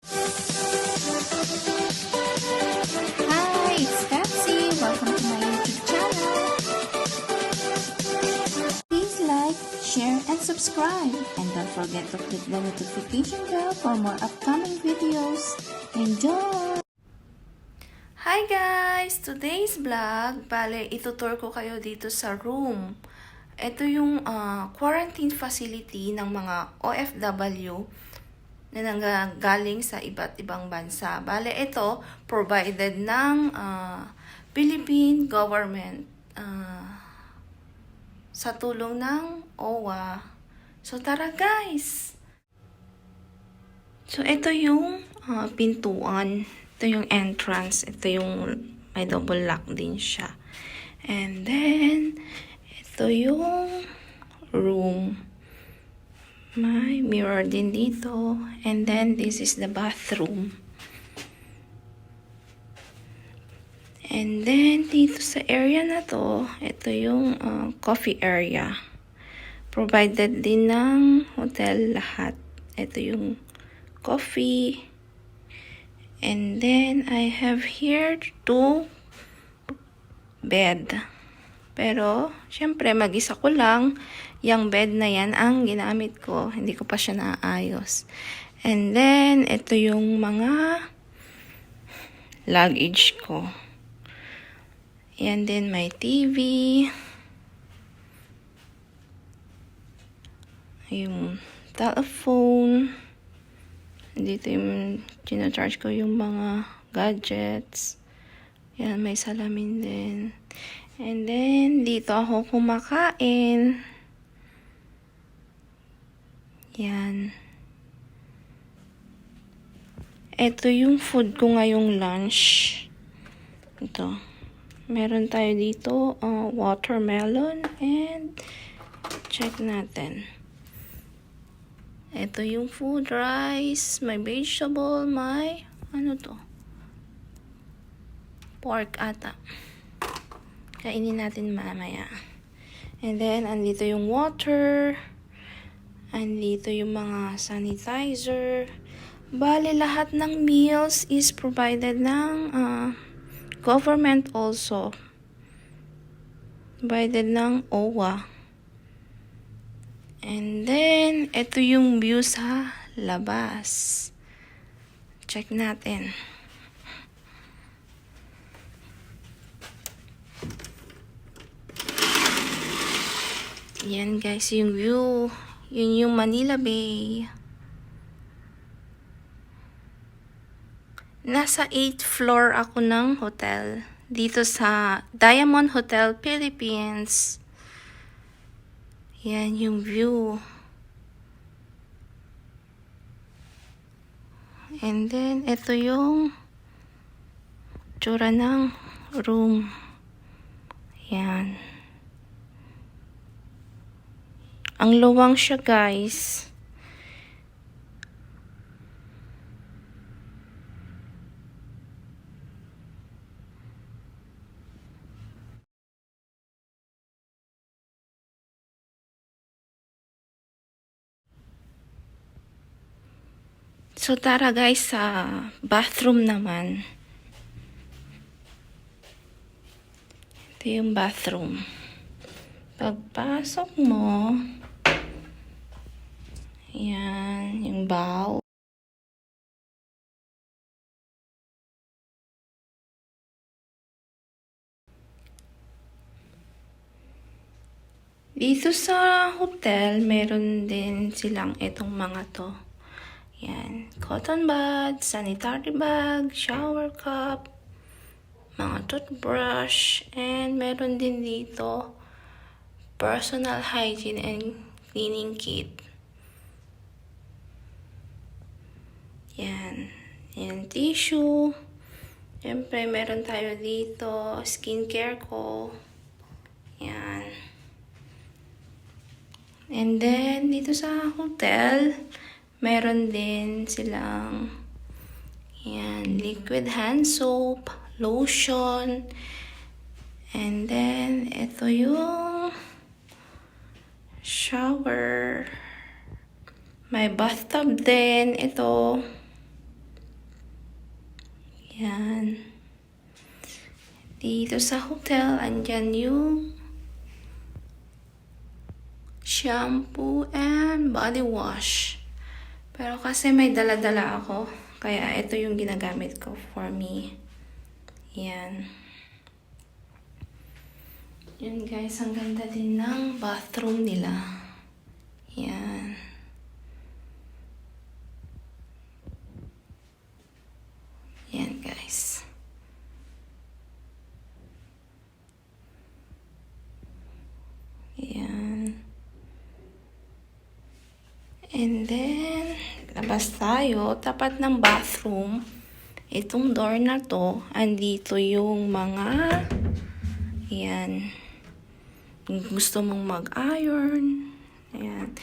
Hi, it's Pepsi. Welcome to my YouTube channel. Please like, share, and subscribe. And don't forget to click the notification bell for more upcoming videos. Enjoy! Hi guys! Today's vlog, itutur ko kayo dito sa room. Ito yung quarantine facility ng mga OFW na nanggagaling sa iba't ibang bansa. Ito provided ng Philippine government sa tulong ng OWA. So tara guys! So ito yung pintuan. Ito yung entrance. Ito yung may double lock din siya. And then ito yung room. May mirror din dito. And then, this is the bathroom. And then, dito sa area na to, ito yung coffee area. Provided din ng hotel lahat. Ito yung coffee. And then, I have here 2 bed. Pero, syempre, mag-isa ko lang. Yung bed na yan ang ginamit ko. Hindi ko pa siya naayos. And then, ito yung mga luggage ko. Yan din, may TV. Yung telephone. Dito yung charge ko yung mga gadgets. Yan, may salamin din. And then, dito ako kumakain. Yan. Ito yung food ko ngayong lunch. Ito. Meron tayo dito, watermelon and check natin. Ito yung food, rice, may vegetable, may ano to? Pork ata. Kainin natin mamaya. And then, andito yung water. Andito yung mga sanitizer. Lahat ng meals is provided ng government also. Provided ng OWA. And then, ito yung view sa labas. Check natin. Yan guys, yung view. Yun yung Manila Bay. Nasa 8th floor ako ng hotel. Dito sa Diamond Hotel, Philippines. Yan yung view. And then, ito yung tsura ng room. Yan. Ang luwang siya, guys. So, tara guys, sa bathroom naman. Ito yung bathroom. Pagpasok mo, yan, yung bowl. Dito sa hotel, meron din silang itong mga to. Yan, cotton bud, sanitary bag, shower cup, mga toothbrush, and meron din dito personal hygiene and cleaning kit. Yan, yan tissue. Siyempre, meron tayo dito skincare ko. Yan. And then, dito sa hotel, meron din silang yan, liquid hand soap, lotion, and then ito yung shower. May bathtub din ito. Yan. Dito sa hotel, andyan yung shampoo and body wash. Pero kasi may dala-dala ako, kaya ito yung ginagamit ko for me. Yan. Yan guys, ang ganda din ng bathroom nila. Yan. Yan guys. Yan. And then, labas tayo. Tapat ng bathroom, itong door na to, andito yung mga, yan, kung gusto mong mag-iron, ayan.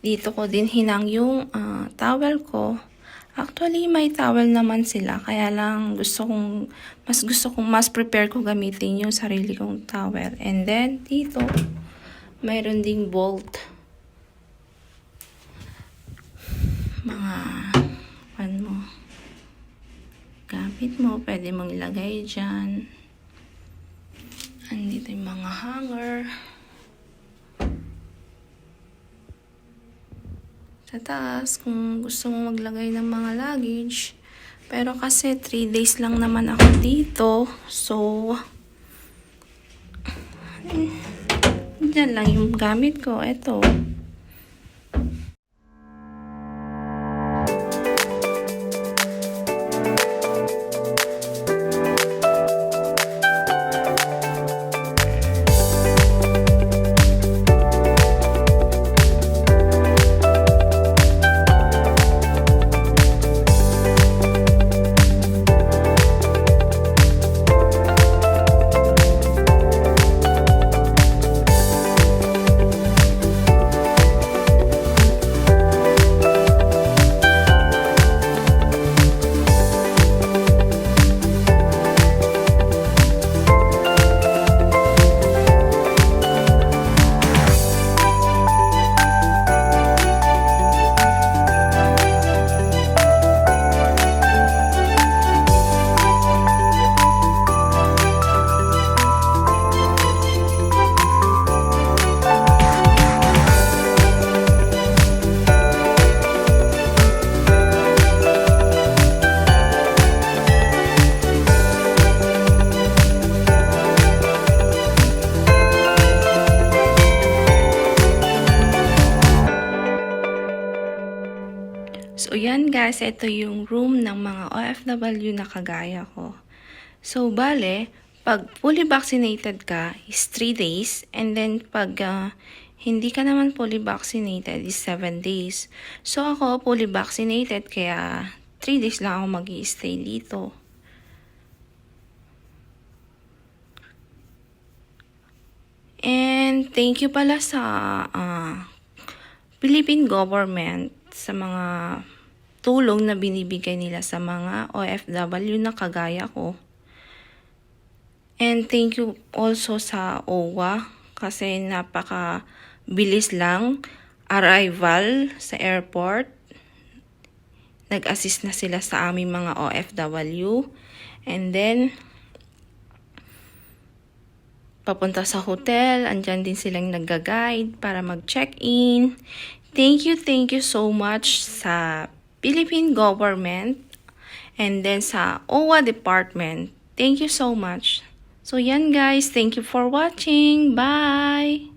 Dito ko din hinang yung towel ko. Actually, may towel naman sila. Kaya lang, mas prepare ko gamitin yung sarili kong towel. And then, dito, mayroon ding bolt. Mga, gamit mo, pwede mong ilagay dyan. Andito yung mga hanger. Sa taas, kung gusto mo maglagay ng mga luggage. Pero kasi 3 days lang naman ako dito. So, dyan lang yung gamit ko. Ito. So, yan guys, ito yung room ng mga OFW na kagaya ko. So, bale, pag fully vaccinated ka is 3 days, and then pag hindi ka naman fully vaccinated is 7 days. So, ako fully vaccinated, kaya 3 days lang ako mag-i-stay dito. And thank you pala sa Philippine government sa mga tulong na binibigay nila sa mga OFW na kagaya ko. And thank you also sa OWA kasi napaka-bilis lang arrival sa airport. Nag-assist na sila sa aming mga OFW. And then, papunta sa hotel, andyan din silang nag-guide para mag-check-in. Thank you so much sa Philippine government and then sa OWA department. Thank you so much. So yan guys, thank you for watching. Bye!